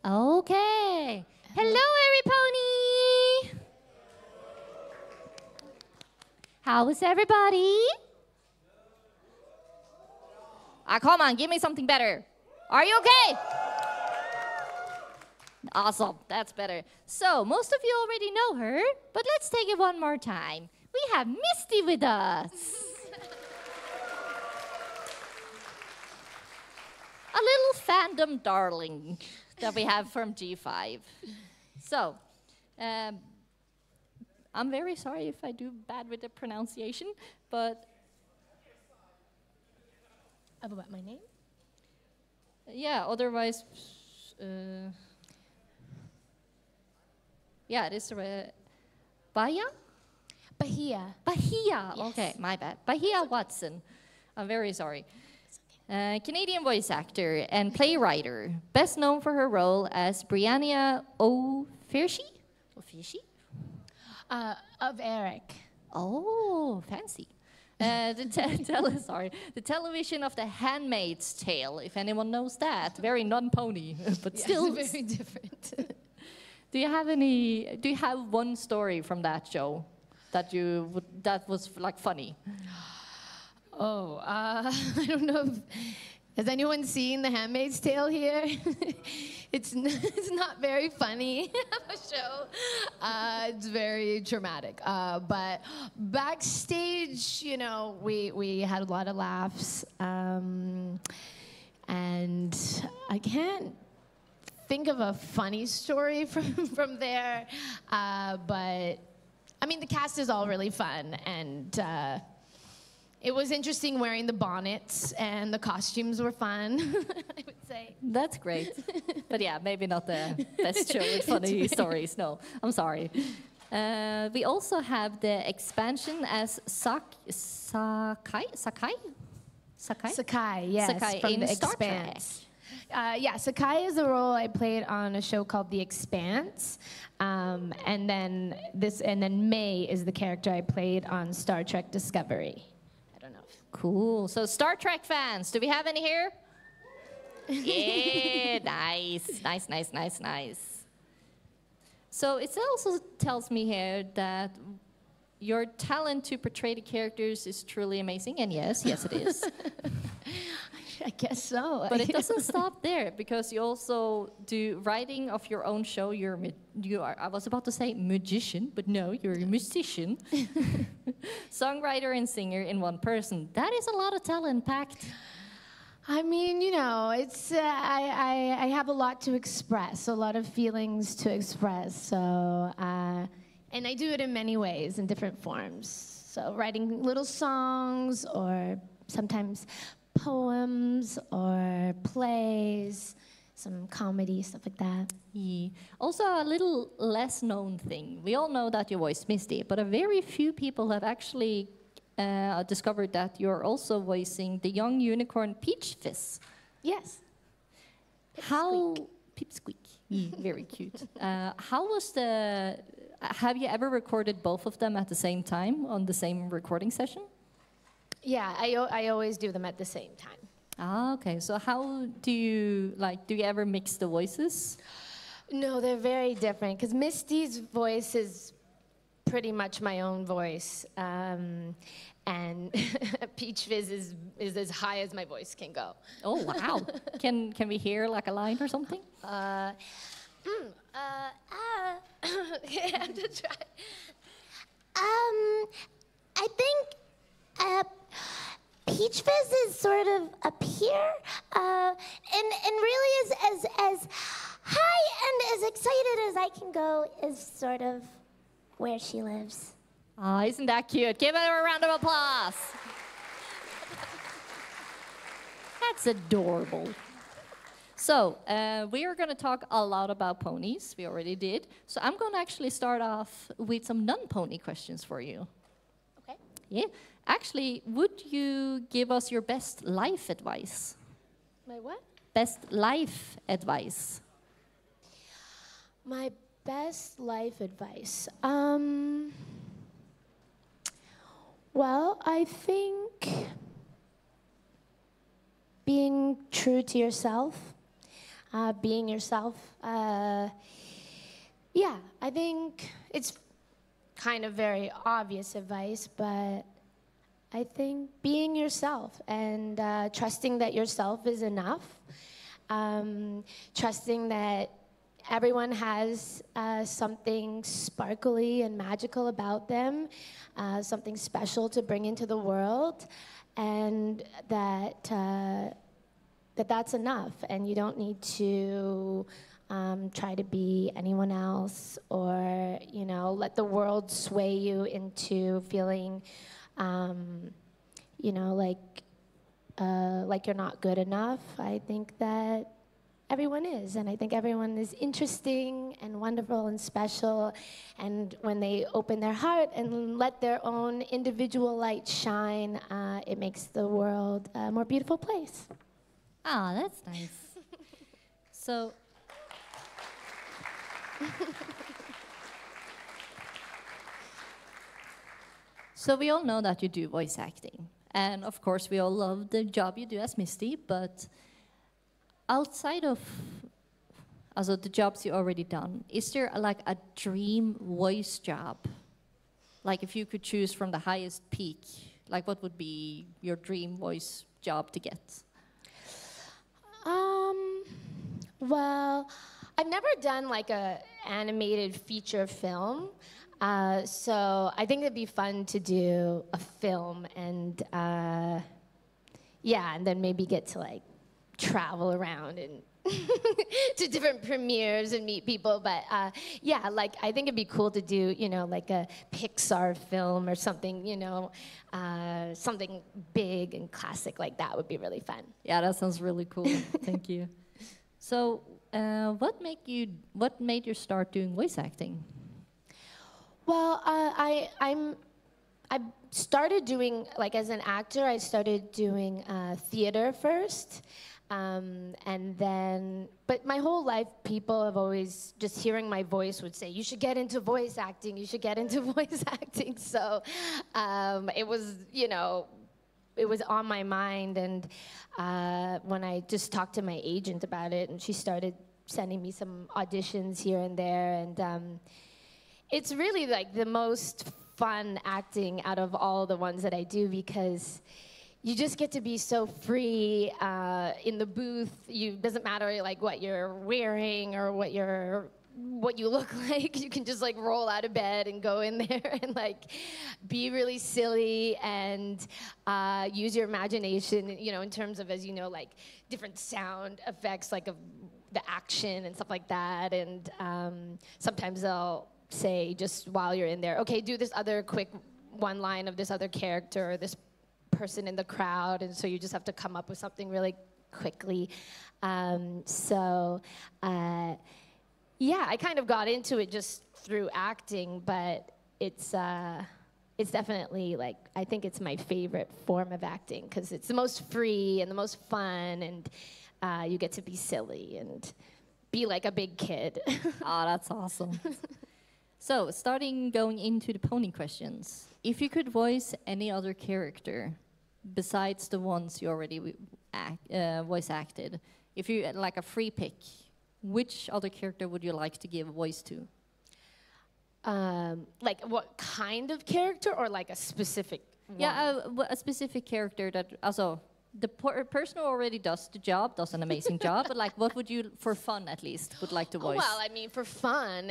Okay. Hello, every pony. How is everybody? Come on, give me something better. Are you okay? Awesome, that's better. So, most of you already know her, but let's take it one more time. We have Misty with us. A little fandom darling that we have from G5. So, I'm very sorry if I do bad with the pronunciation, but... About my name? Yeah, otherwise... yeah, it is Bahia? Bahia. Bahia, Yes. okay, my bad. Bahia Watson. I'm very sorry. Canadian voice actor and playwright, best known for her role as Brianna O'Fishy? Of Eric. Oh, fancy. The television of the Handmaid's Tale, if anyone knows that. Very non-pony, but Yes, still very different. Do you have one story from that show that was like funny? Oh, I don't know if, has anyone seen The Handmaid's Tale here? It's not very funny of a show. It's very traumatic. But backstage, you know, we had a lot of laughs. And I can't think of a funny story from there. But, I mean, the cast is all really fun. And it was interesting wearing the bonnets, and the costumes were fun, I would say. That's great. But yeah, maybe not the best show with funny stories. No, I'm sorry. We also have the expansion as Sakai, yes, Sakai from in the Star Expanse. Yeah, Sakai is a role I played on a show called The Expanse, and then May is the character I played on Star Trek Discovery. I don't know. Cool. So Star Trek fans, do we have any here? Yeah, nice. So it also tells me here that your talent to portray the characters is truly amazing, and yes, it is. I guess so. But it doesn't stop there, because you also do writing of your own show. You are. I was about to say magician, but no, you're a musician, songwriter and singer in one person. That is a lot of talent packed. I mean, you know, it's I have a lot to express, a lot of feelings to express. So, and I do it in many ways, in different forms. So, writing little songs, or sometimes poems or plays, some comedy, stuff like that. Yeah. Also, a little less known thing. We all know that you voice Misty, but a very few people have actually discovered that you're also voicing the young unicorn Peach Fizz. Yes. Pipsqueak. Yeah, very cute. How was have you ever recorded both of them at the same time on the same recording session? Yeah, I always do them at the same time. Ah, okay. So how do you ever mix the voices? No, they're very different, because Misty's voice is pretty much my own voice, and Peach Fizz is as high as my voice can go. Oh, wow. Can we hear like a line or something? I have to try. I think Peach Fizz is sort of up here, and really is as high and as excited as I can go is sort of where she lives. Oh, isn't that cute? Give her a round of applause. That's adorable. So, we are going to talk a lot about ponies. We already did. So I'm going to actually start off with some non-pony questions for you. Okay. Yeah. Actually, would you give us your best life advice? My what? Best life advice. My best life advice. Well, I think being true to yourself, being yourself. Yeah, I think it's kind of very obvious advice, but I think being yourself and trusting that yourself is enough, trusting that everyone has something sparkly and magical about them, something special to bring into the world, and that that's enough, and you don't need to try to be anyone else, or let the world sway you into feeling like you're not good enough. I think that everyone is, and I think everyone is interesting and wonderful and special, and when they open their heart and let their own individual light shine, it makes the world a more beautiful place. Ah, that's nice. So, so we all know that you do voice acting, and of course we all love the job you do as Misty, but outside of the jobs you already done, is there a dream voice job? Like if you could choose from the highest peak, what would be your dream voice job to get? Well, I've never done a animated feature film, so I think it'd be fun to do a film, and and then maybe get to travel around and to different premieres and meet people. But I think it'd be cool to do a Pixar film or something, something big and classic like that would be really fun. Yeah, that sounds really cool. Thank you. So, what made you start doing voice acting? Well, I started doing, as an actor, I started doing theater first. And then, but my whole life, people have always, just hearing my voice, would say, you should get into voice acting, you should get into voice acting. So it was, it was on my mind. And when I just talked to my agent about it, and she started sending me some auditions here and there, and it's really the most fun acting out of all the ones that I do, because you just get to be so free in the booth. Doesn't matter what you're wearing or what you look like. You can just roll out of bed and go in there and be really silly and use your imagination. In terms of, as different sound effects, of the action and stuff like that. And sometimes they'll say, just while you're in there, okay, do this other quick one line of this other character or this person in the crowd, and so you just have to come up with something really quickly. I kind of got into it just through acting, but it's definitely I think it's my favorite form of acting, because it's the most free and the most fun, and you get to be silly and be like a big kid. Oh, that's awesome. So, going into the pony questions. If you could voice any other character besides the ones you already voice acted, if you had a free pick, which other character would you like to give a voice to? What kind of character, or a specific one? Yeah, a specific character that also the person who already does the job does an amazing job, but what would you, for fun at least, would like to voice? Well, I mean, for fun,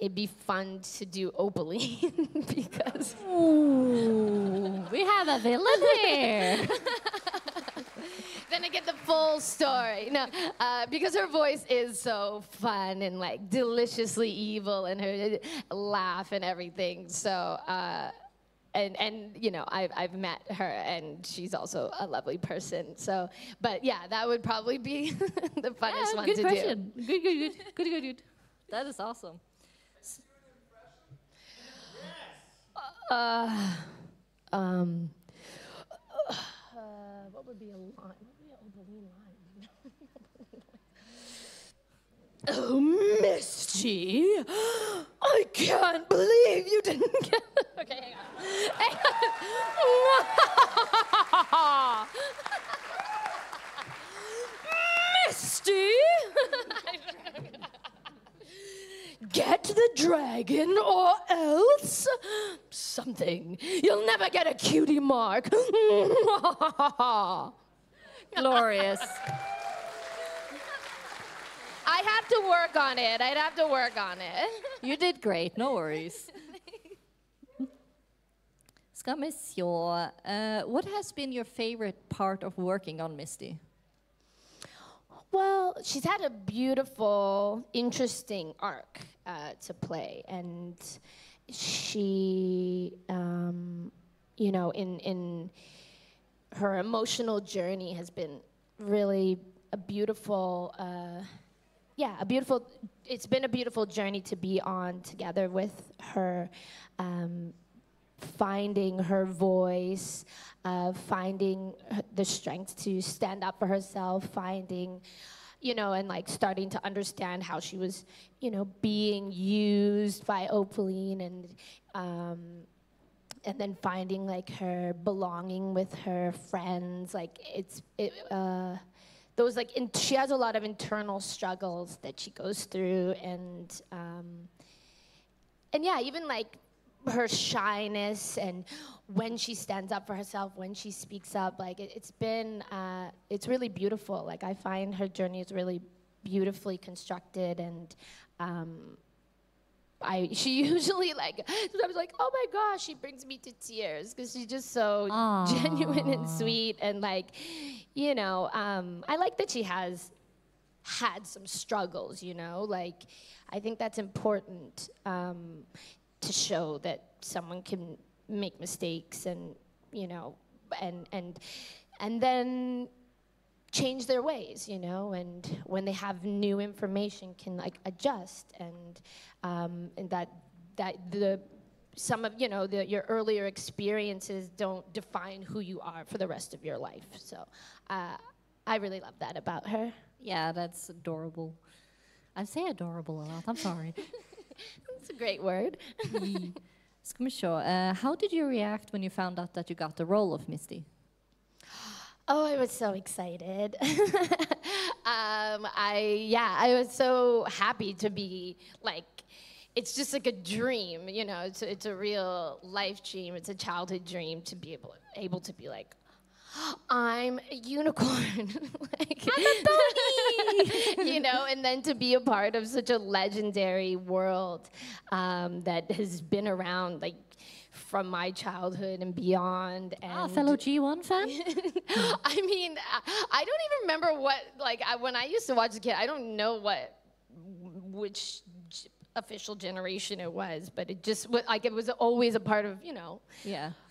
it'd be fun to do Opaline, because... Ooh, we have a villain here! Then I get the full story. No, because her voice is so fun and deliciously evil, and her laugh and everything, so... I've met her, and she's also a lovely person. So, but yeah, that would probably be the funnest one to do. Good. That is awesome. What would be a line? What would be an Opaline line? Oh, Misty, I can't believe you didn't get... Okay, hang on. Get the dragon or else something. You'll never get a cutie mark. Glorious. I have to work on it. I'd have to work on it. You did great, no worries. Ska vi se. What has been your favorite part of working on Misty? Well, she's had a beautiful, interesting arc to play, and she, you know, in her emotional journey has been really a beautiful, it's been a beautiful journey to be on together with her, finding her voice, finding the strength to stand up for herself, finding, you know, and like starting to understand how she was, you know, being used by Opaline, and then finding like her belonging with her friends. Like those like she has a lot of internal struggles that she goes through, and yeah, even like her shyness and when she stands up for herself, when she speaks up, like it's really beautiful. Like I find her journey is really beautifully constructed, and she usually like, sometimes like, oh my gosh, she brings me to tears because she's just so genuine and sweet, and like, you know, I like that she has had some struggles, you know, like I think that's important to show that someone can make mistakes, and you know, and then change their ways, you know, and when they have new information can like adjust, and that some of, you know, your earlier experiences don't define who you are for the rest of your life. So I really love that about her. Yeah, that's adorable. I say adorable a lot, I'm sorry. That's a great word. Ska vi se. How did you react when you found out that you got the role of Misty? Oh, I was so excited. I was so happy to be like, it's just like a dream, you know. It's a real life dream. It's a childhood dream to be able to be like, I'm a unicorn. Like, I'm a pony. You know, and then to be a part of such a legendary world that has been around like from my childhood and beyond. And fellow G1 fan? I mean, I don't even remember what, like, when I used to watch the kid, I don't know which official generation it was, but it just like it was always a part of, you know,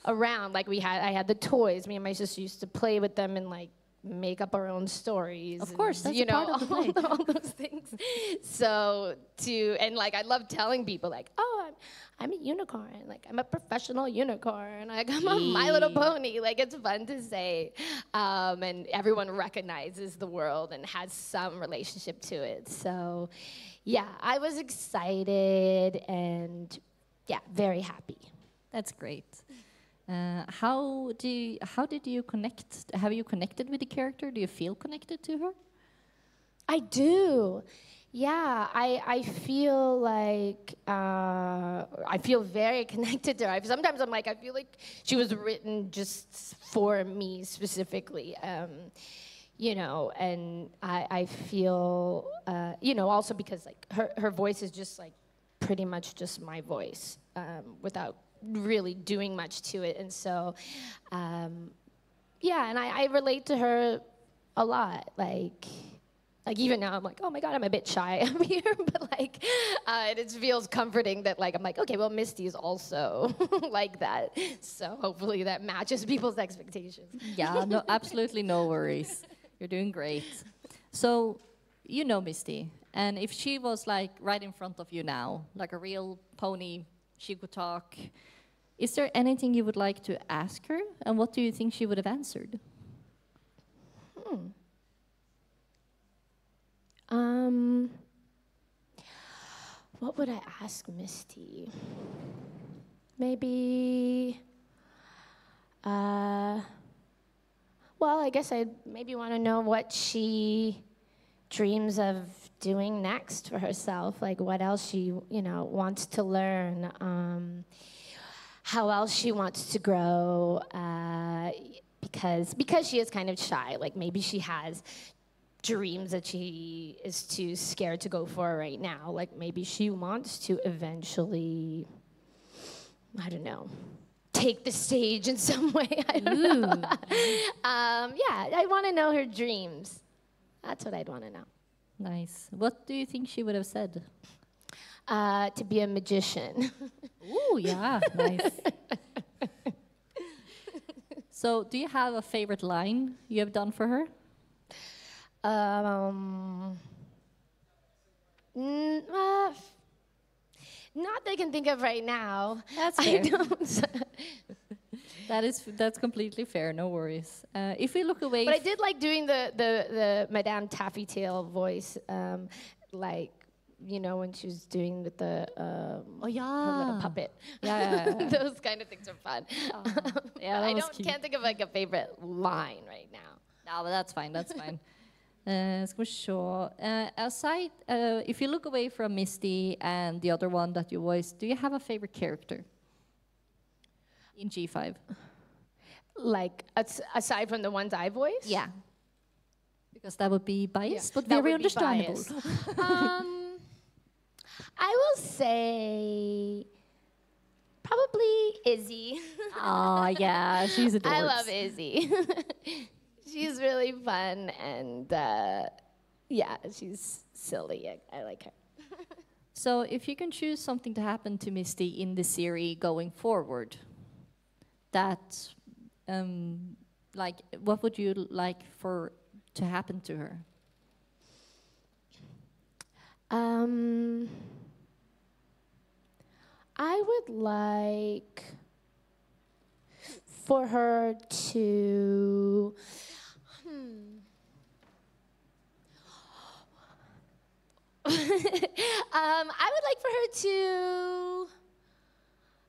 around. Like I had the toys. Me and my sister used to play with them and like make up our own stories. Of course, that's you know, part of the play. all those things. So and like I love telling people like, oh, I'm a unicorn. Like I'm a professional unicorn. Like I'm a My Little Pony. Like it's fun to say, and everyone recognizes the world and has some relationship to it. So. Yeah, I was excited and yeah, very happy. That's great. How did you connect? Have you connected with the character? Do you feel connected to her? I do. Yeah, I feel like I feel very connected to her. Sometimes I'm like, I feel like she was written just for me specifically. You know, and I feel, you know, also because like her voice is just like pretty much just my voice without really doing much to it. And so, yeah, and I relate to her a lot. Like even now I'm like, oh my God, I'm a bit shy up here. But like, it feels comforting that like, I'm like, okay, well, Misty is also like that. So hopefully that matches people's expectations. Yeah, no, absolutely no worries. You're doing great. So, you know Misty, and if she was like right in front of you now, like a real pony, she could talk. Is there anything you would like to ask her, and what do you think she would have answered? What would I ask Misty? Maybe, well, I guess I'd maybe want to know what she dreams of doing next for herself, like what else she, wants to learn, how else she wants to grow, because she is kind of shy. Like maybe she has dreams that she is too scared to go for right now. Like maybe she wants to eventually, I don't know, take the stage in some way. I don't know. I want to know her dreams. That's what I'd want to know. Nice. What do you think she would have said? To be a magician. Ooh, yeah, nice. So, do you have a favorite line you have done for her? Not that I can think of right now. That's fair. I don't. That's completely fair. No worries. If we look away, but I did like doing the Madame Taffy Tail voice, like when she was doing with the her little puppet. Yeah. Those kind of things are fun. Yeah, can't think of like a favorite line right now. No, but that's fine. That's fine. Ska vi se. Aside, if you look away from Misty and the other one that you voiced, do you have a favorite character in G5? Like, aside from the ones I voiced? Yeah. Because that would be biased, but very understandable. I will say probably Izzy. Oh, yeah, she's adorable. I love Izzy. She's really fun, and she's silly. I like her. So if you can choose something to happen to Misty in the series going forward, that, what would you like to happen to her? I would like for her to. I would like for her to.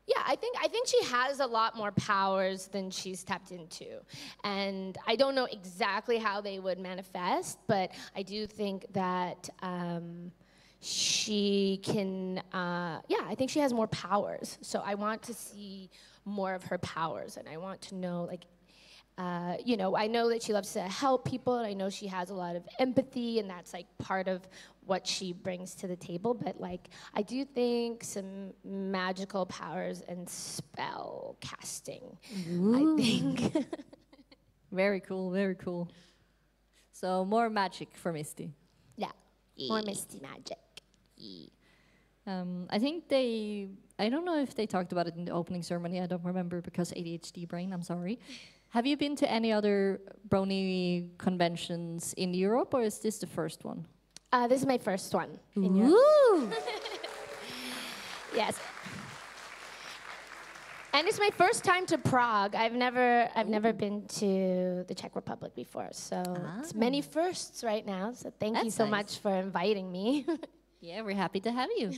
Yeah, I think she has a lot more powers than she's tapped into. And I don't know exactly how they would manifest, but I do think that she can, I think she has more powers. So I want to see more of her powers, and I want to know, I know that she loves to help people, and I know she has a lot of empathy, and that's part of what she brings to the table, but I do think some magical powers and spell casting. Ooh. I think. Very cool, very cool. So more magic for Misty. Yeah, more Misty magic. I think I don't know if they talked about it in the opening ceremony, I don't remember because ADHD brain, I'm sorry. Have you been to any other brony conventions in Europe, or is this the first one? This is my first one in Europe. Yes. And it's my first time to Prague. I've never been to the Czech Republic before, so it's many firsts right now. So thank you so much for inviting me. Yeah, we're happy to have you.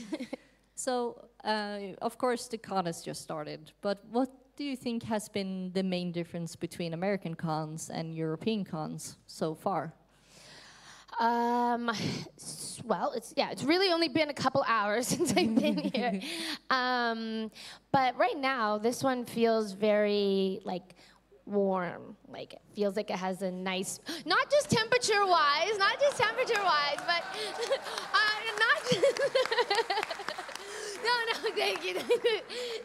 So, of course, the con has just started, but what do you think has been the main difference between American cons and European cons so far? Well, it's really only been a couple hours since I've been here. But right now, this one feels very, warm. It feels like it has a nice, not just temperature-wise, but not just... No, thank you.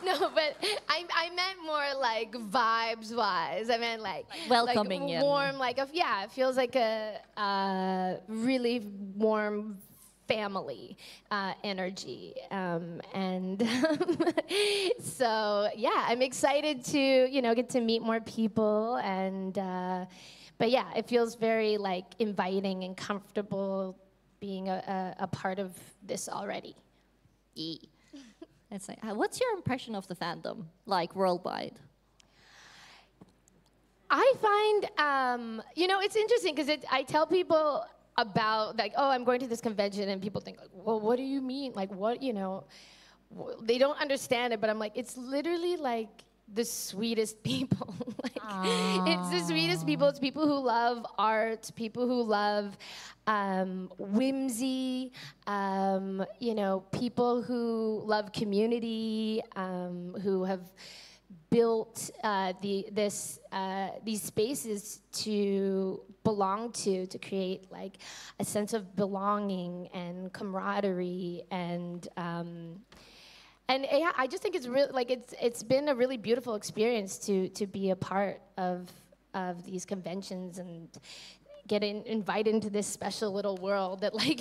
No, but I meant more vibes-wise. I meant welcoming, warm. It feels like a really warm family energy, and so I'm excited to get to meet more people, and but it feels very inviting and comfortable being a part of this already. It's what's your impression of the fandom, worldwide? I find, it's interesting because I tell people about, I'm going to this convention, and people think, well, what do you mean? What, they don't understand it, but I'm it's literally the sweetest people. Like, it's the sweetest people. It's people who love art, people who love whimsy, you know, people who love community, who have built these spaces to belong to create like a sense of belonging and camaraderie and yeah, I just think it's really like it's been a really beautiful experience to be a part of these conventions and get invited into this special little world that like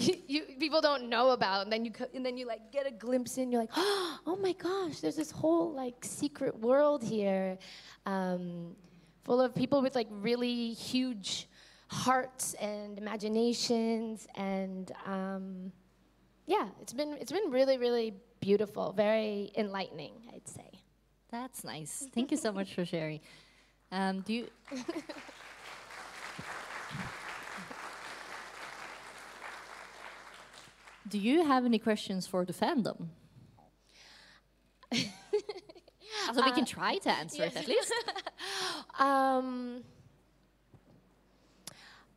people don't know about, and then you like get a glimpse in. You're like, oh my gosh, there's this whole like secret world here, full of people with like really huge hearts and imaginations, and yeah, it's been really, really beautiful, very enlightening, I'd say. That's nice. Thank you so much for sharing. Do you? Do you have any questions for the fandom? So we can try to answer it at least.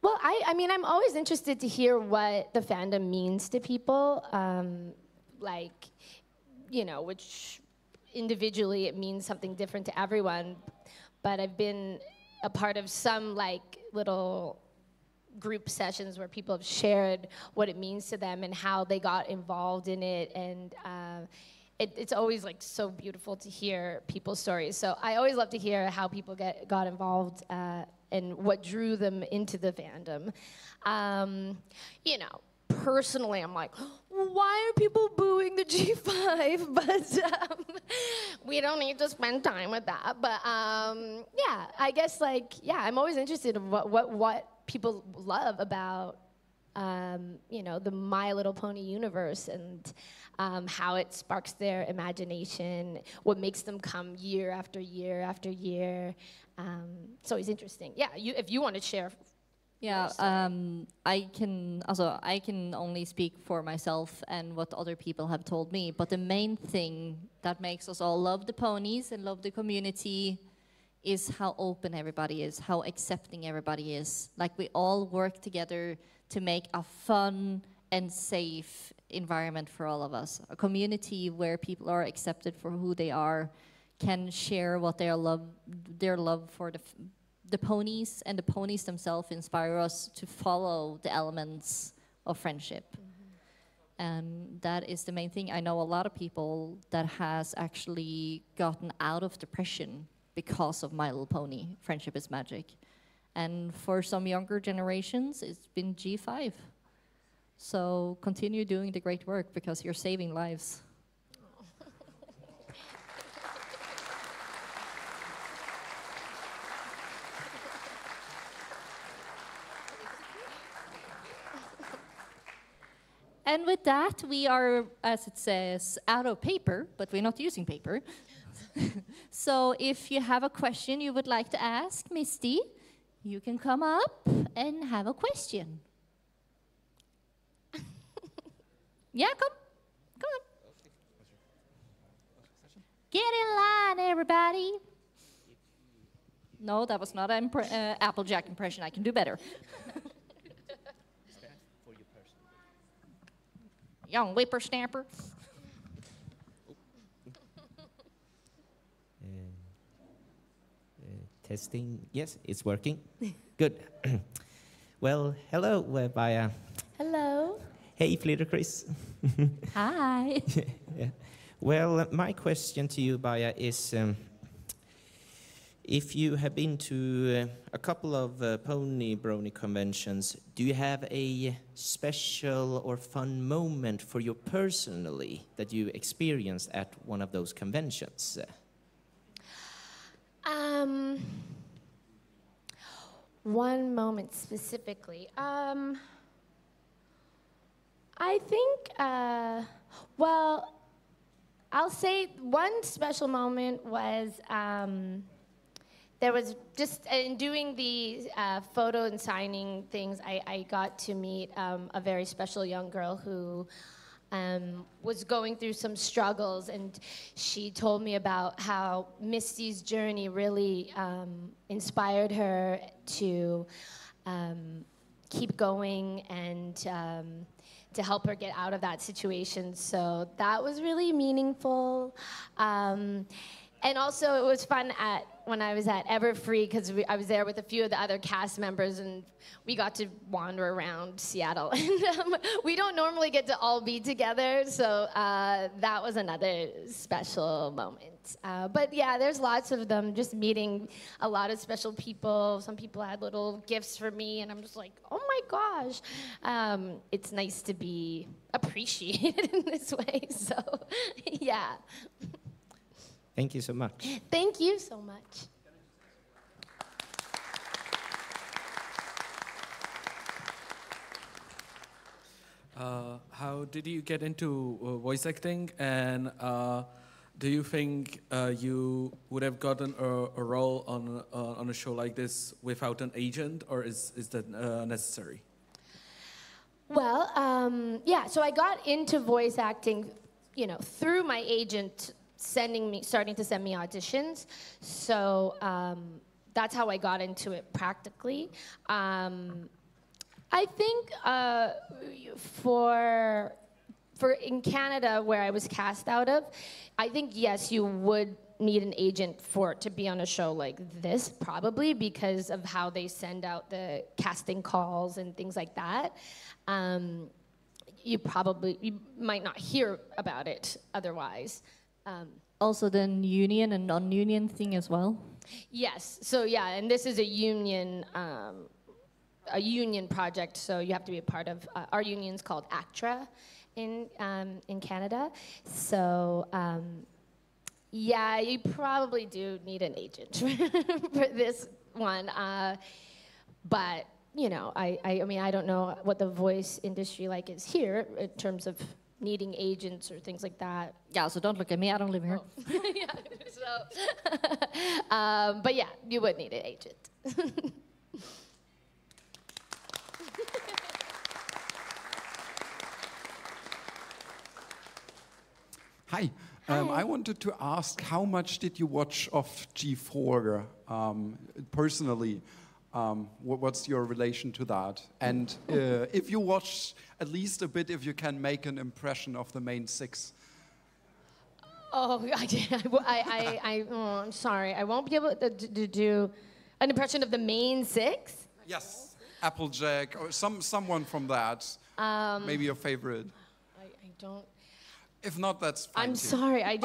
Well, I mean, I'm always interested to hear what the fandom means to people. Like, you know, which individually it means something different to everyone. But I've been a part of some like little group sessions where people have shared what it means to them and how they got involved in it, and it's always like so beautiful to hear people's stories. So I always love to hear how people got involved and what drew them into the fandom. You know, personally, I'm like, why are people booing the G5? But we don't need to spend time with that. But yeah, I guess like, yeah, I'm always interested in what people love about, you know, the My Little Pony universe, and how it sparks their imagination, what makes them come year after year after year. It's always interesting. Yeah, if you want to share. Yeah, I can only speak for myself and what other people have told me, but the main thing that makes us all love the ponies and love the community is how open everybody is, how accepting everybody is. Like, we all work together to make a fun and safe environment for all of us. A community where people are accepted for who they are, can share what their love for the ponies, and the ponies themselves inspire us to follow the elements of friendship. And that is the main thing. I know a lot of people that has actually gotten out of depression because of My Little Pony, Friendship is Magic. And for some younger generations, it's been G5. So continue doing the great work, because you're saving lives. And with that, we are, as it says, out of paper, but we're not using paper. So if you have a question you would like to ask Misty, you can come up and have a question. Yeah, come on. Get in line, everybody. No, that was not an Applejack impression. I can do better. Young whippersnapper. Testing. Yes, it's working. Good. Well, hello, Bahia. Hello. Hey, Flitterkriz. Hi. Yeah. Well, my question to you, Bahia, is if you have been to a couple of pony brony conventions, do you have a special or fun moment for you personally that you experienced at one of those conventions? One moment specifically. I think, well, I'll say one special moment was there was just in doing the photo and signing things, I got to meet a very special young girl who was going through some struggles, and she told me about how Misty's journey really inspired her to keep going and to help her get out of that situation. So that was really meaningful. And also it was fun when I was at Everfree, because I was there with a few of the other cast members, and we got to wander around Seattle. And we don't normally get to all be together, so that was another special moment. But yeah, there's lots of them, just meeting a lot of special people. Some people had little gifts for me, and I'm just like, oh my gosh. It's nice to be appreciated in this way, so yeah. Thank you so much. Thank you so much. How did you get into voice acting, and do you think you would have gotten a role on a show like this without an agent, or is that necessary? Well, yeah, so I got into voice acting, through my agent starting to send me auditions. So that's how I got into it practically. I think for in Canada, where I was cast out of, I think, yes, you would need an agent to be on a show like this, probably because of how they send out the casting calls and things like that. You might not hear about it otherwise. Also the union and non-union thing as well? Yes, so yeah, and this is a union project, so you have to be a part of, our union's called ACTRA in Canada. So yeah, you probably do need an agent for this one. But, I mean, I don't know what the voice industry is here in terms of needing agents or things like that. Yeah, so don't look at me, I don't live here. Oh. Yeah, so, but yeah, you would need an agent. Hi. I wanted to ask, how much did you watch of G4 personally? What's your relation to that? And if you watch at least a bit, if you can make an impression of the main six. Oh, I'm sorry. I won't be able to do an impression of the main six. Yes, Applejack or someone from that. Maybe your favorite. I don't. If not, that's fine. I'm sorry. I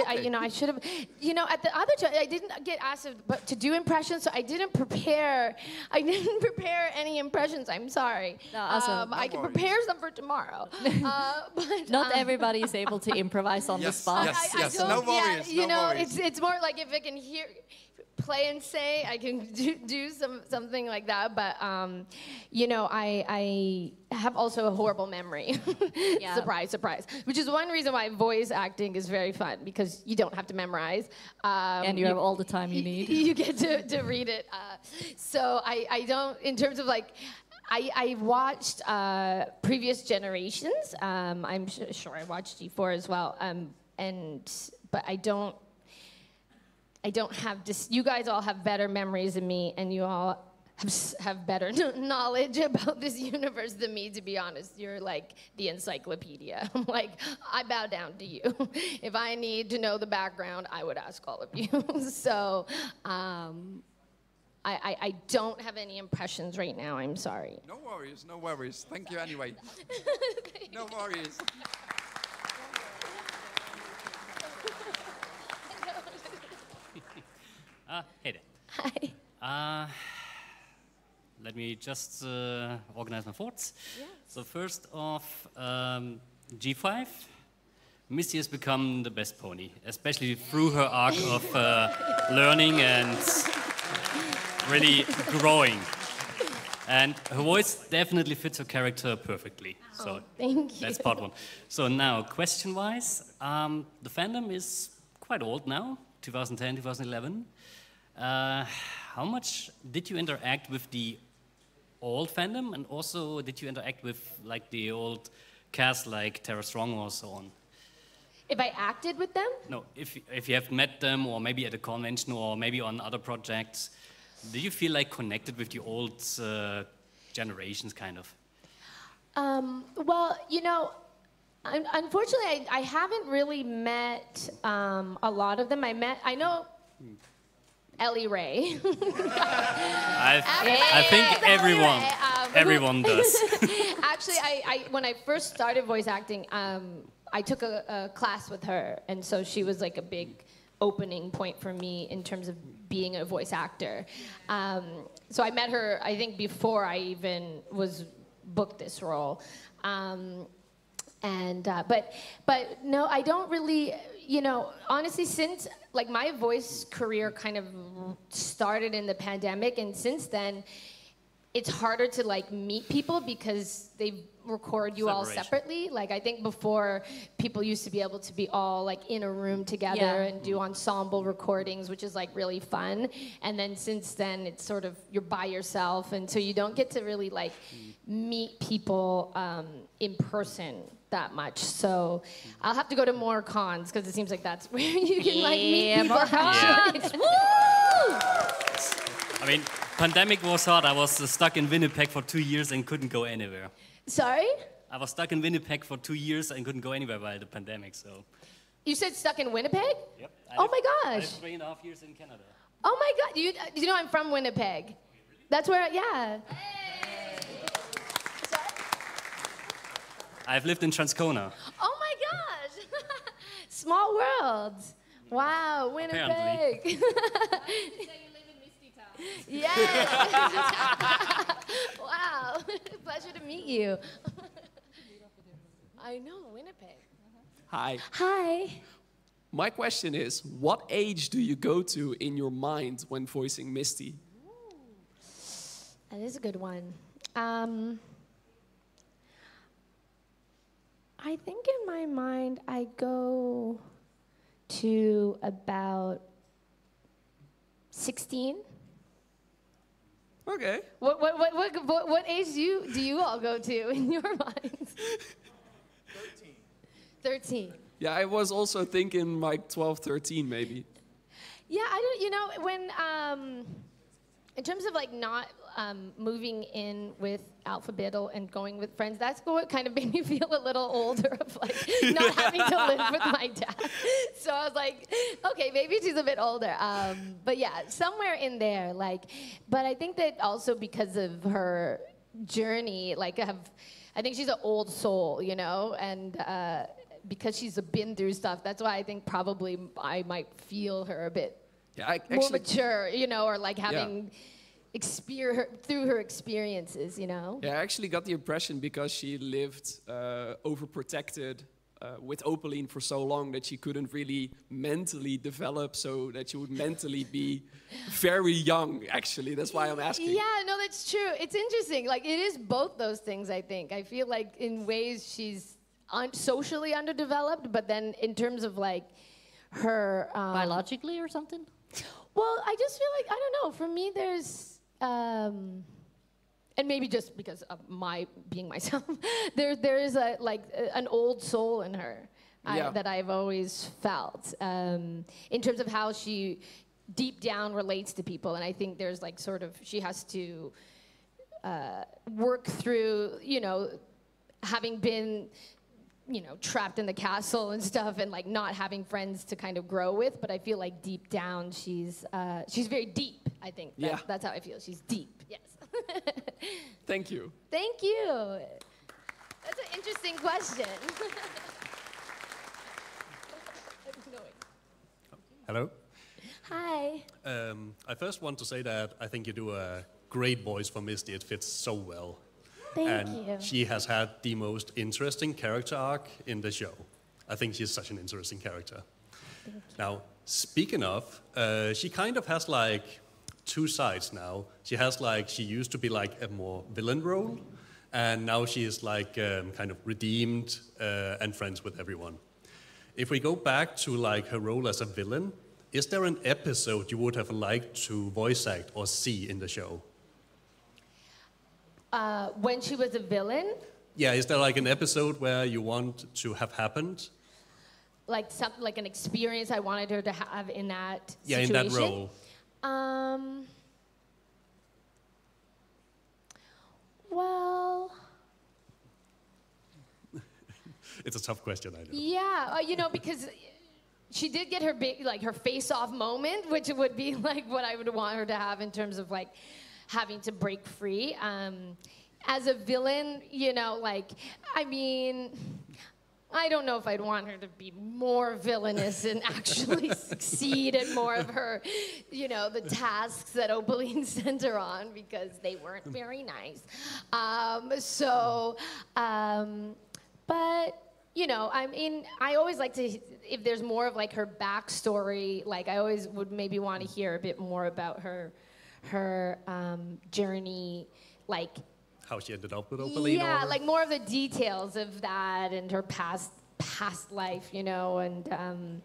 should have. At the other job, I didn't get asked to do impressions, so I didn't prepare. I didn't prepare any impressions. I'm sorry. No, also, I can prepare some for tomorrow. But not everybody is able to improvise on the spot. Yes. No worries. Yeah, no worries. It's more like if I can play and say, I can do something like that. But I have also a horrible memory. Yeah. Surprise, surprise. Which is one reason why voice acting is very fun, because you don't have to memorize. And you have all the time you need. You get to read it. So I don't, in terms of I watched previous generations. I'm sure I watched G4 as well. But I don't have this. You guys all have better memories than me, and you all have better knowledge about this universe than me, to be honest. You're like the encyclopedia. I'm like, I bow down to you. If I need to know the background, I would ask all of you. So I don't have any impressions right now. I'm sorry. No worries, no worries. Thank you anyway. No worries. Hey there. Hi. Let me just organize my thoughts. Yes. So first off, G5. Misty has become the best pony, especially through her arc of learning and really growing. And her voice definitely fits her character perfectly. So thank you. That's part one. So now, question-wise, the fandom is quite old now, 2010, 2011. How much did you interact with the old fandom, and also did you interact with the old cast like Tara Strong or so on? If I acted with them? No, if you have met them, or maybe at a convention, or maybe on other projects, do you feel like connected with the old generations, kind of? Well, you know, unfortunately, I haven't really met a lot of them. I know Ellie Ray. I think everyone does. Actually, when I first started voice acting, I took a class with her, and so she was like a big opening point for me in terms of being a voice actor. So I met her, I think, before I even was booked this role. But no, I don't really, you know, honestly, since like my voice career kind of started in the pandemic, and since then, it's harder to like meet people because they record you all separately. Like I think before, people used to be able to be all like in a room together and do ensemble recordings, which is like really fun. And then since then, it's sort of you're by yourself, and so you don't get to really like meet people in person that much. So I'll have to go to more cons because it seems like that's where you can like meet people. More cons. Woo! I mean, pandemic was hard. I was stuck in Winnipeg for 2 years and couldn't go anywhere. Sorry? I was stuck in Winnipeg for 2 years and couldn't go anywhere by the pandemic, so... You said stuck in Winnipeg? Yep. Oh my gosh. I lived 3.5 years in Canada. Oh my God. You know I'm from Winnipeg. That's where, yeah. I've lived in Transcona. Oh my gosh. Small world. Wow, Winnipeg. Yeah. Wow. Pleasure to meet you. I know, Winnipeg. Hi. Hi. My question is, what age do you go to in your mind when voicing Misty? That is a good one. I think in my mind I go to about 16. Okay. What age do you all go to in your minds? 13. Yeah, I was also thinking like 12, 13 maybe. Yeah, I don't, you know, when, in terms of like not moving in with Alphabettal and going with friends, that's what kind of made me feel a little older of like not having to live with my dad. So I was like, okay, maybe she's a bit older. But yeah, somewhere in there, like, but I think that also because of her journey, like I think she's an old soul, you know, and because she's been through stuff, that's why I think probably I might feel her a bit more mature, you know, or like having through her experiences, you know? Yeah, I actually got the impression because she lived overprotected with Opaline for so long that she couldn't really mentally develop, so that she would mentally be very young, actually. That's why I'm asking. Yeah, no, that's true. It's interesting. Like, it is both those things, I think. I feel like in ways she's socially underdeveloped, but then in terms of like her... Biologically or something? Well, I just feel like, I don't know, for me there's... and maybe just because of my being myself, there is an old soul in her that I've always felt in terms of how she deep down relates to people, and I think there's like sort of she has to work through, you know, having been, you know, trapped in the castle and stuff, and like not having friends to kind of grow with. But I feel like deep down she's very deep. I think that's how I feel. She's deep. Yes. Thank you. Thank you. That's an interesting question. Hello. Hi. I first want to say that I think you do a great voice for Misty. It fits so well. Thank you. She has had the most interesting character arc in the show. I think she's such an interesting character. Thank you. Now, speaking of, she kind of has like two sides now. She has like, she used to be like a more villain role, and now she is like kind of redeemed and friends with everyone. If we go back to like her role as a villain, is there an episode you would have liked to voice act or see in the show? When she was a villain? Yeah, is there like an episode where you want to have happened? Like something like an experience I wanted her to have in that Yeah, situation? in that role. Well, It's a tough question, I know. yeah, you know, because she did get her big, like her face-off moment, which would be like what I would want her to have in terms of like having to break free. As a villain, you know, like, I mean, I don't know if I'd want her to be more villainous and actually succeed at more of her, you know, the tasks that Opaline sent her on, because they weren't very nice. But, you know, I mean, I always like to, if there's more of like her backstory, like I always would maybe want to hear a bit more about her journey, like, How she ended up with Opaline? yeah, or... like more of the details of that and her past life, you know, and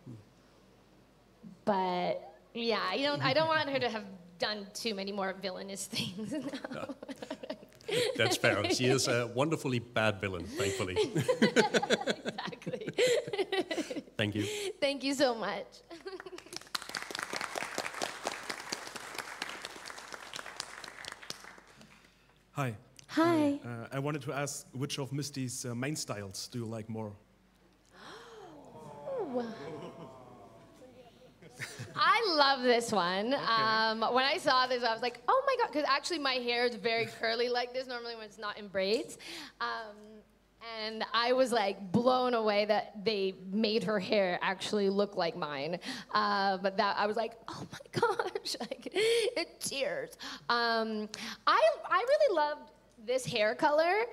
but yeah, I don't want her to have done too many more villainous things. No. That's fair. She is a wonderfully bad villain, thankfully. Exactly. Thank you. Thank you so much. Hi. Hi. I wanted to ask, which of Misty's main styles do you like more? I love this one. When I saw this, I was like, oh my God, because actually my hair is very curly like this normally when it's not in braids. And I was like blown away that they made her hair actually look like mine. But that I was like, oh my gosh, like, it tears. I really loved this hair color,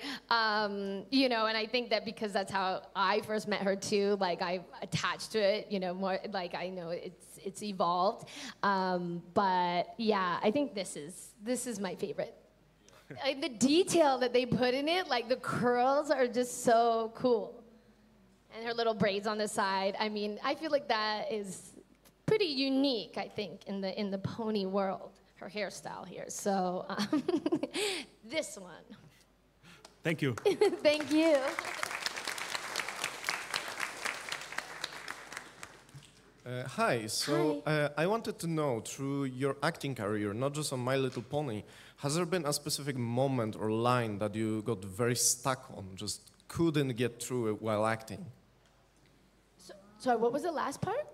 you know, and I think that because that's how I first met her too, like I attached to it, you know, more like I know it's evolved. But yeah, I think this is my favorite. Like the detail that they put in it, like the curls are just so cool. And her little braids on the side. I mean, I feel like that is pretty unique, I think, in the pony world, her hairstyle here. So this one. Thank you. Thank you. Hi, so I wanted to know, through your acting career, not just on My Little Pony, has there been a specific moment or line that you got very stuck on, just couldn't get through it while acting? Sorry, what was the last part?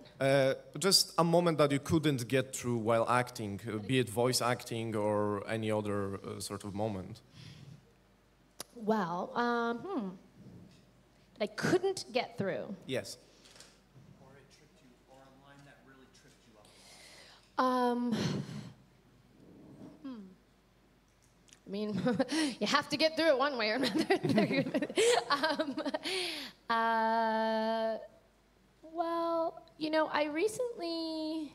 Just a moment that you couldn't get through while acting, be it voice acting or any other sort of moment. Well, that I couldn't get through. Yes. Or it tripped you, or a line that really tripped you up. I mean, you have to get through it one way or another. Well, you know, I recently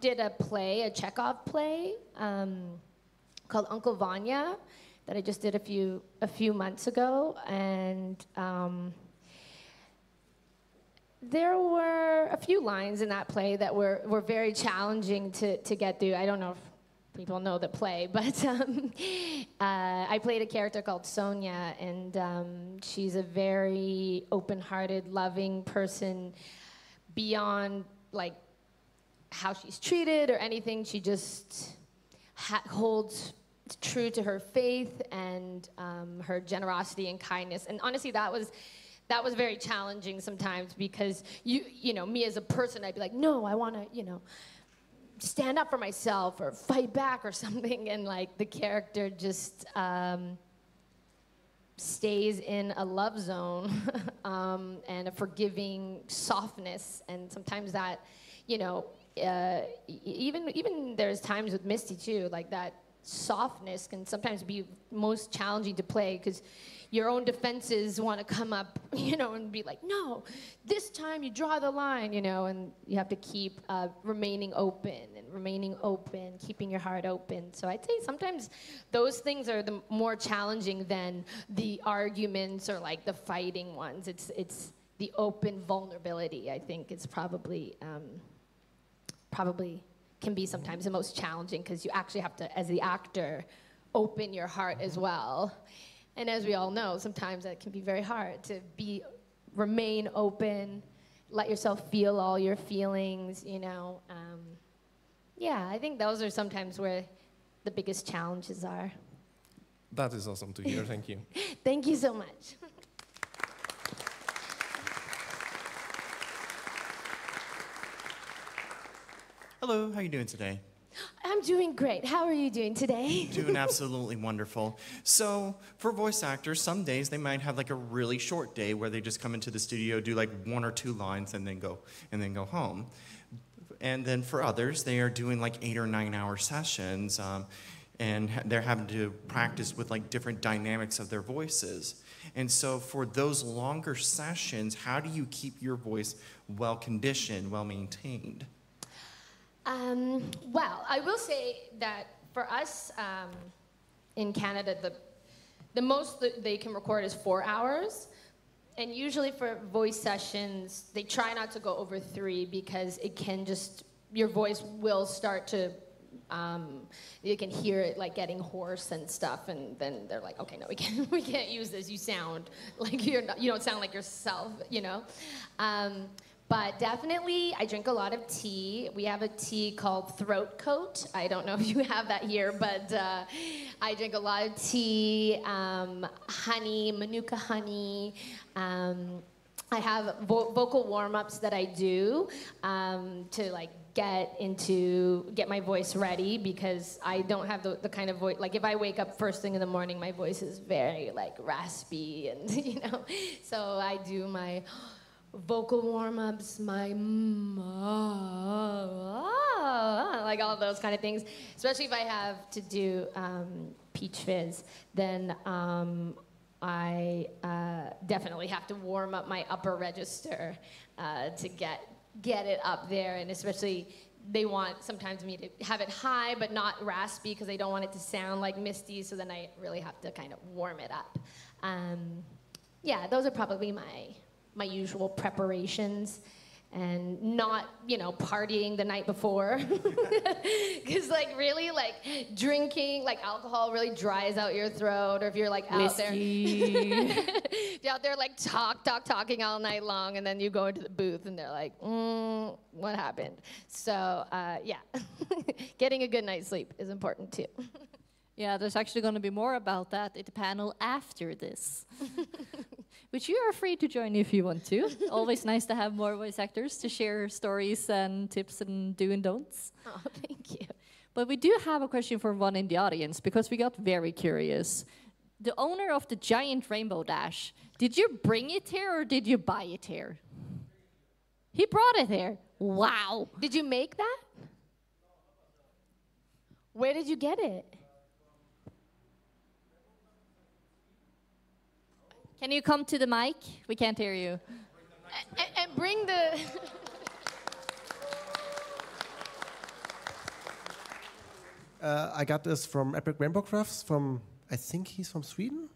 did a play, a Chekhov play, called Uncle Vanya, that I just did a few months ago, and there were a few lines in that play that were very challenging to get through. I don't know if people know the play, but I played a character called Sonia, and she's a very open-hearted, loving person beyond like how she's treated or anything. She just holds true to her faith and her generosity and kindness. And honestly, that was very challenging sometimes, because you know, me as a person, I'd be like, no, I want to, you know, stand up for myself or fight back or something, and like the character just stays in a love zone and a forgiving softness. And sometimes that, you know, even there's times with Misty too, like that softness can sometimes be most challenging to play, because your own defenses want to come up, you know, and be like, no, this time you draw the line, you know, and you have to keep remaining open, keeping your heart open. So I'd say sometimes those things are the more challenging than the arguments or like the fighting ones. It's the open vulnerability, I think, is probably can be sometimes the most challenging, because you actually have to, as the actor, open your heart as well. And as we all know, sometimes that can be very hard to remain open, let yourself feel all your feelings, you know. Yeah, I think those are sometimes where the biggest challenges are. That is awesome to hear. Thank you. Thank you so much. Hello, how are you doing today? I'm doing great. How are you doing today? Doing absolutely wonderful. So, for voice actors, some days they might have like a really short day where they just come into the studio, do like 1 or 2 lines, and then go home. And then for others, they are doing like 8 or 9 hour sessions, and they're having to practice with like different dynamics of their voices. And so, for those longer sessions, how do you keep your voice well conditioned, well maintained? Well, I will say that for us in Canada, the most that they can record is 4 hours. And usually for voice sessions, they try not to go over 3 because it can just, your voice will start to, you can hear it like getting hoarse and stuff. And then they're like, okay, no, we can't use this. You sound like you don't sound like yourself, you know? But definitely, I drink a lot of tea. We have a tea called Throat Coat. I don't know if you have that here, but I drink a lot of tea, honey, manuka honey. I have vocal warm-ups that I do to like get my voice ready, because I don't have the kind of voice, like if I wake up first thing in the morning, my voice is very like raspy and, you know, so I do my vocal warm-ups, my like all those kind of things. Especially if I have to do Peach Fizz, then I definitely have to warm up my upper register to get it up there. And especially they want sometimes me to have it high but not raspy because they don't want it to sound like Misty. So then I really have to kind of warm it up. Yeah, those are probably my usual preparations, and not, you know, partying the night before. Because like really like drinking, like alcohol really dries out your throat, or if you're like out there, if you're out there like talking all night long, and then you go into the booth and they're like, what happened? So yeah, getting a good night's sleep is important too. Yeah, there's actually going to be more about that at the panel after this. Which you are free to join if you want to. Always nice to have more voice actors to share stories and tips and do and don'ts. Oh, thank you. But we do have a question from one in the audience, because we got very curious. The owner of the giant rainbow dash, did you bring it here or did you buy it here? He brought it here. Wow. Did you make that? Where did you get it? Can you come to the mic? We can't hear you. And bring the... I got this from Epic Rainbow Crafts from, I think he's from Sweden?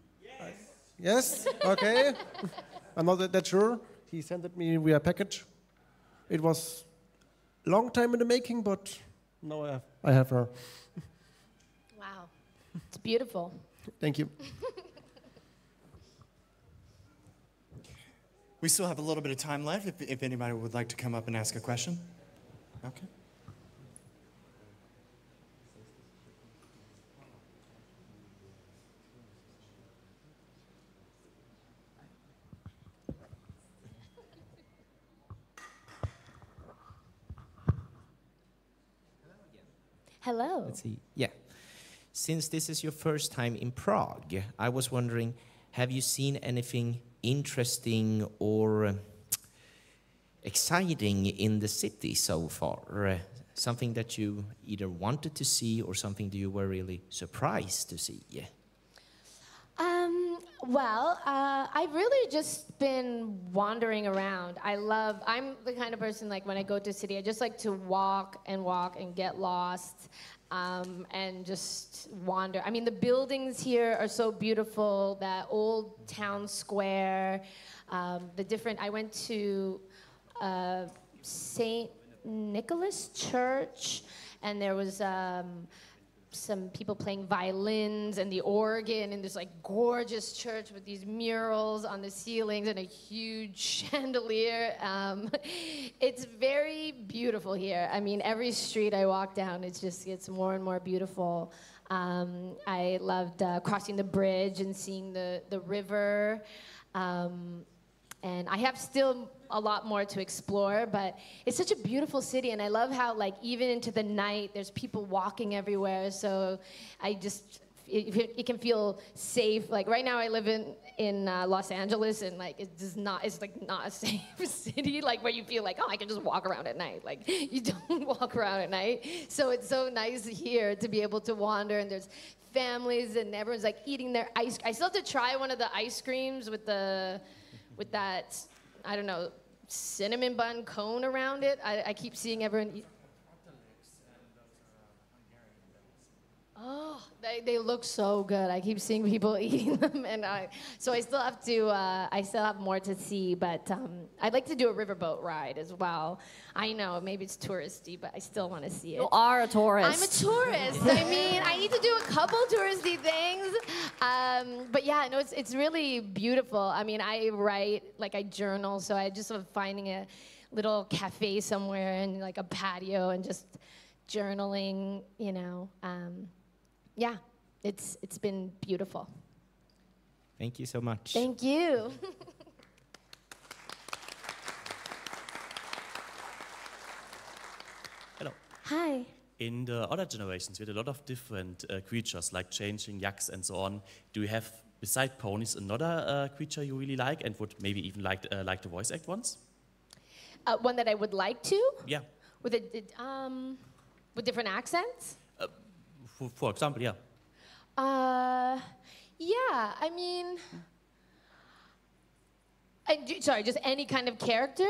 Yes? Okay. I'm not that sure. He sent it me via package. It was a long time in the making, but now I have her. Wow. It's beautiful. Thank you. We still have a little bit of time left if anybody would like to come up and ask a question. Okay. Hello. Let's see. Yeah. Since this is your first time in Prague, I was wondering, have you seen anything interesting or exciting in the city so far? Something that you either wanted to see or something that you were really surprised to see? Well, I've really just been wandering around. I'm the kind of person, like when I go to a city, I just like to walk and get lost. And just wander. I mean, the buildings here are so beautiful, that old town square, I went to St. Nicholas Church, and there was some people playing violins and the organ, and this like gorgeous church with these murals on the ceilings and a huge chandelier. It's very beautiful here. I mean, every street I walk down, it just gets more and more beautiful. I loved crossing the bridge and seeing the river. And I have still a lot more to explore, but it's such a beautiful city, and I love how, like, even into the night, there's people walking everywhere, so it can feel safe. Like, right now I live in Los Angeles, and, like, it's not a safe city, like, where you feel like, oh, I can just walk around at night. Like, you don't walk around at night, so it's so nice here to be able to wander, and there's families, and everyone's, like, eating their ice. I still have to try one of the ice creams with that, I don't know, cinnamon bun cone around it. I keep seeing everyone eat. Oh, they look so good. I keep seeing people eating them, and so I still have more to see, but I'd like to do a riverboat ride as well. I know, maybe it's touristy, but I still want to see it. You are a tourist. I'm a tourist. I mean, I need to do a couple touristy things, but yeah, no, it's really beautiful. I mean, I write, like, I journal, so I just love finding a little cafe somewhere and like a patio and just journaling, you know. Yeah, it's been beautiful. Thank you so much. Thank you. Hello. Hi. In the other generations, we had a lot of different creatures, like changing yaks and so on. Do you have, beside ponies, another creature you really like and would maybe even like to voice act once? One that I would like to? Yeah. With different accents? For example, yeah. Yeah, I mean, sorry, just any kind of character?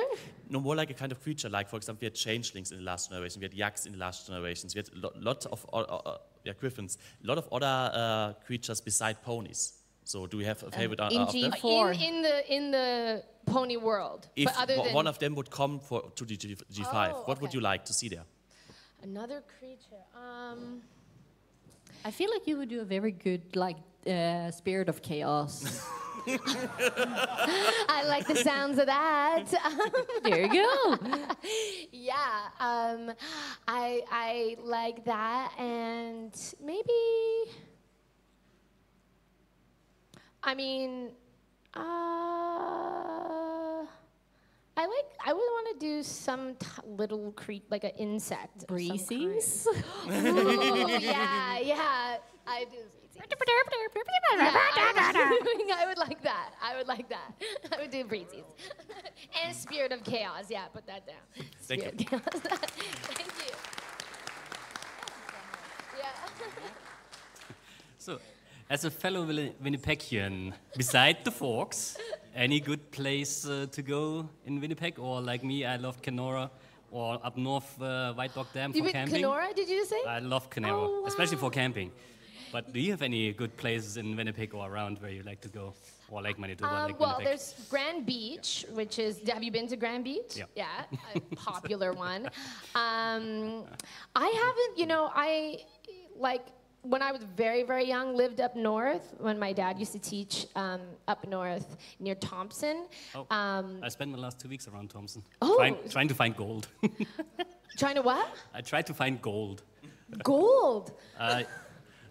No, more like a kind of creature. Like, for example, we had changelings in the last generation, we had yaks in the last generations, we had lots of griffins, a lot of other creatures beside ponies. So do you have a favorite in G4. In the pony world. If but other than one of them would come to the G5, what would you like to see there? Another creature. I feel like you would do a very good, like, spirit of chaos. I like the sounds of that. There you go. Yeah, I like that, and maybe, I mean, I would want to do some little like an insect. Breezies? Oh, yeah, I do. I would like that. I would do breezies. And spirit of chaos. Yeah, put that down. Thank you. Chaos. Thank you. Yeah. So, as a fellow Winnipegian, beside the Forks, any good place to go in Winnipeg? Or like me, I love Kenora, or up north, White Dog Dam for camping. Kenora, did you say? I love Kenora, oh, wow. especially for camping. But do you have any good places in Winnipeg or around where you like to go? Or like Manitoba, like well, Winnipeg? there's Grand Beach, which is, have you been to Grand Beach? Yeah. A popular one. I haven't, you know, when I was very, very young, lived up north when my dad used to teach up north near Thompson. Oh, I spent the last 2 weeks around Thompson, Oh. trying to find gold. Trying to what? I tried to find gold. Gold?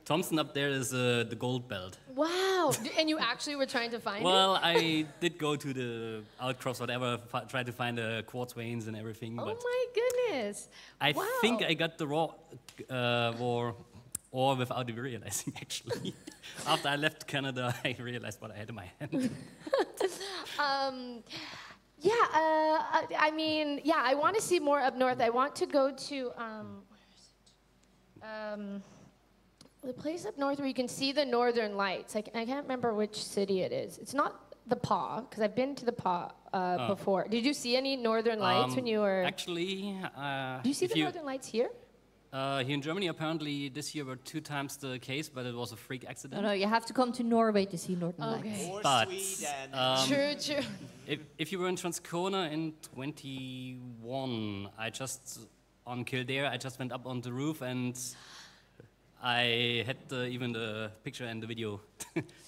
Thompson up there is the gold belt. Wow. And you actually were trying to find it? Well, I did go to the outcrops, whatever, tried to find the quartz veins and everything. Oh but my goodness. I Wow. think I got the raw or without even realizing, actually. After I left Canada, I realized what I had in my hand. I mean, yeah, I want to see more up north. I want to go to, the place up north where you can see the northern lights. I can't remember which city it is. It's not the Paw, because I've been to the Paw before. Did you see any northern lights when you were... Actually... Do you see the northern lights here? Here in Germany, apparently, this year were 2 times the case, but it was a freak accident. No, you have to come to Norway to see northern lights. Or But, Sweden. True. If you were in Transcona in 21, on Kildare, I just went up on the roof and I had even the picture and the video.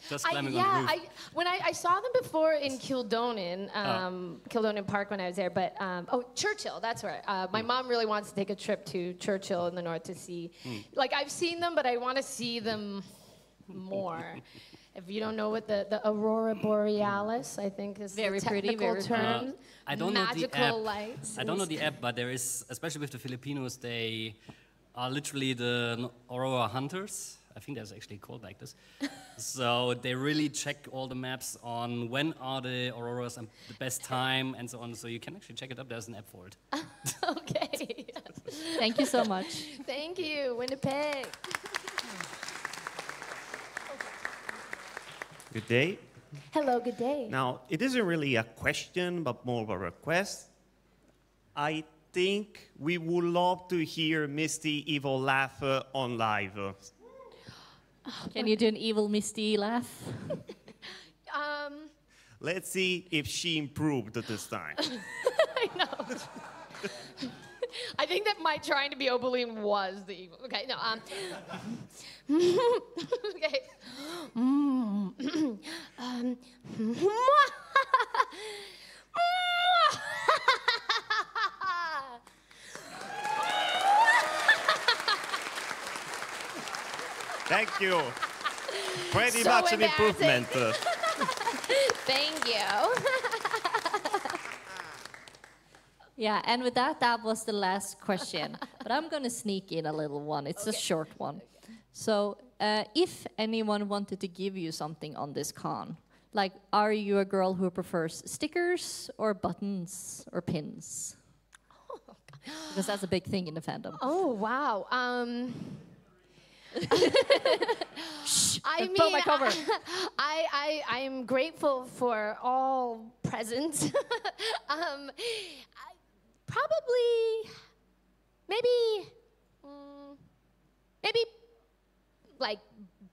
Just climbing on the roof. When I saw them before in Kildonan, Kildonan Park when I was there, but, Churchill, that's where. My mom really wants to take a trip to Churchill in the north to see, like I've seen them, but I want to see them more. If you don't know what the Aurora Borealis, I think is very the technical pretty, term. I don't magical know the app. Lights. I don't know the app, but there is, especially with the Filipinos, they are literally the Aurora hunters. I think that's actually called like this. So they really check all the maps on when are the auroras and the best time and so on. So you can actually check it up. There's an app for it. Okay. Thank you so much. Thank you, Winnipeg. Good day. Hello, good day. Now, it isn't really a question, but more of a request. I think we would love to hear Misty evil laugh on live. Can you do an evil Misty laugh? Let's see if she improved this time. I know. I think that my trying to be Opaline was the evil. Okay, no. Okay. Thank you. Pretty So much an improvement. Thank you. Yeah, and with that, that was the last question. But I'm going to sneak in a little one. It's a short one. So if anyone wanted to give you something on this con, like, are you a girl who prefers stickers or buttons or pins? Because that's a big thing in the fandom. Oh, wow. I am grateful for all presents. Probably, maybe like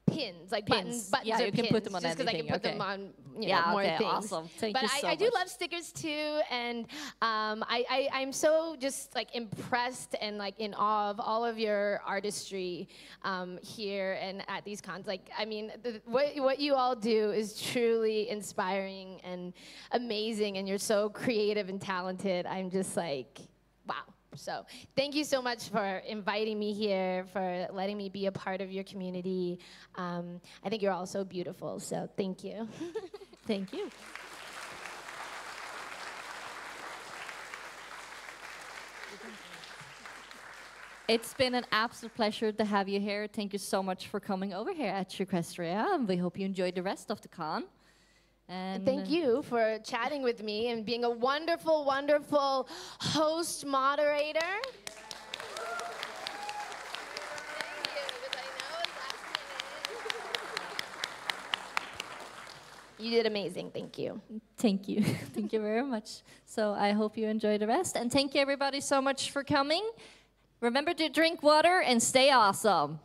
pins, like buttons Yeah, or you can pins, put them on just because I anything. can put them on, Yeah, more okay, things. awesome. Thank but you so I do much. love stickers too, and I'm so just like impressed and like in awe of all of your artistry here and at these cons. Like, I mean, what you all do is truly inspiring and amazing, and you're so creative and talented. I'm just like, wow. So thank you so much for inviting me here, for letting me be a part of your community. I think you're all so beautiful, so thank you. Thank you. It's been an absolute pleasure to have you here. Thank you so much for coming over here at Czequestria, and we hope you enjoyed the rest of the con. And thank you for chatting with me and being a wonderful, wonderful host moderator. You did amazing. Thank you. Thank you. Thank you very much. So I hope you enjoy the rest. And thank you, everybody, so much for coming. Remember to drink water and stay awesome.